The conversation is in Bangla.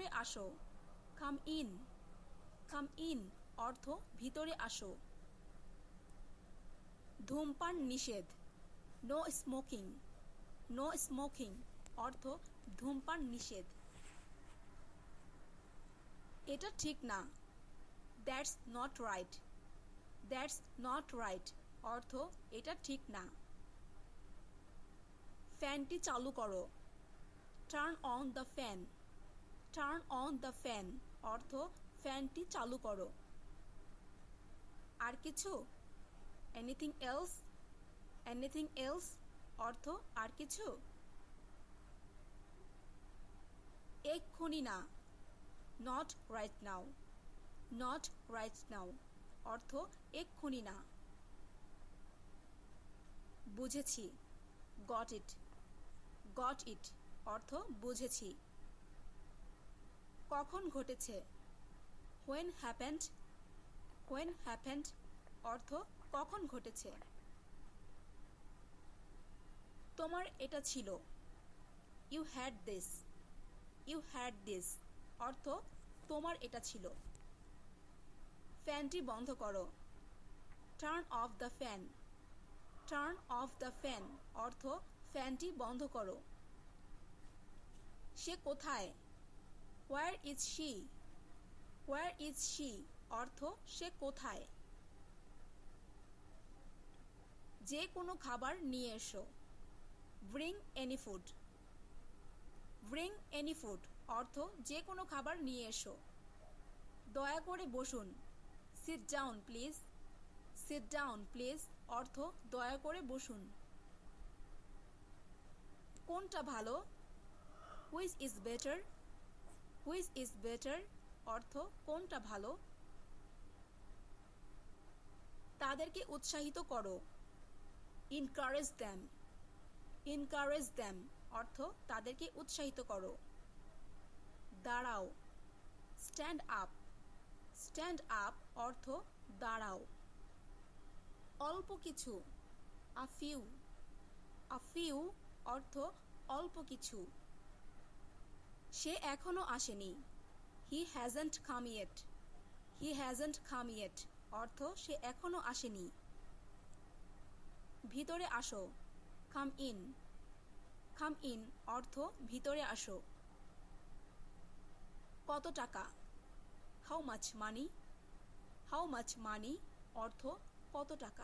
ভিতরে আসো। Come in. কাম ইন অর্থ ভিতরে আসো। ধূমপান নিষেধ। No smoking. নো স্মোকিং অর্থ ধূমপান নিষেধ। এটা ঠিক না। That's not right. That's not right অর্থ এটা ঠিক না। ফ্যানটি চালু করো। Turn on the fan. Turn on the fan অর্থ ফ্যানটি চালু করো। আর কিছু? Anything else. এনিথিং এলস অর্থ আর কিছু? এক্ষুনি না। Not right now. Not right now অর্থ এক্ষুনি না। বুঝেছি। Got it. গট ইট অর্থ বুঝেছি। কখন ঘটেছে? When happened. হোয়েন হ্যাপেন্ড অর্থ কখন ঘটেছে। তোমার এটা ছিল। You had this. You had this অর্থ তোমার এটা ছিল। ফ্যানটি বন্ধ করো। Turn off the fan. Turn off the fan অর্থ ফ্যানটি বন্ধ করো। সে কোথায়? Where is she. Where is she অর্থ সে কোথায়। যে কোনো খাবার নিয়ে এসো। Bring any food. Bring any food অর্থ যে কোনো খাবার নিয়ে এসো। দয়া করে বসুন। Sit down please. Sit down please অর্থ দয়া করে বসুন। কোনটা ভালো? Which is better. Which is better অর্থ কোনটা ভালো। তাদেরকে উৎসাহিত করো। Encourage them. ইনকারেজ দ্যাম অর্থ তাদেরকে উৎসাহিত করো। দাঁড়াও। Stand up. স্ট্যান্ড আপ অর্থ দাঁড়াও। অল্প কিছু। A few. আ ফিউ অর্থ অল্প কিছু। সে এখনো আসেনি। হি হ্যাজন্ট কাম ইয়েট। হি হ্যাজন্ট কাম ইয়েট অর্থ সে এখনো আসেনি। ভিতরে আসো। Come in. কাম ইন অর্থ ভিতরে আসো। কত টাকা? How much money. How much money অর্থ কত টাকা।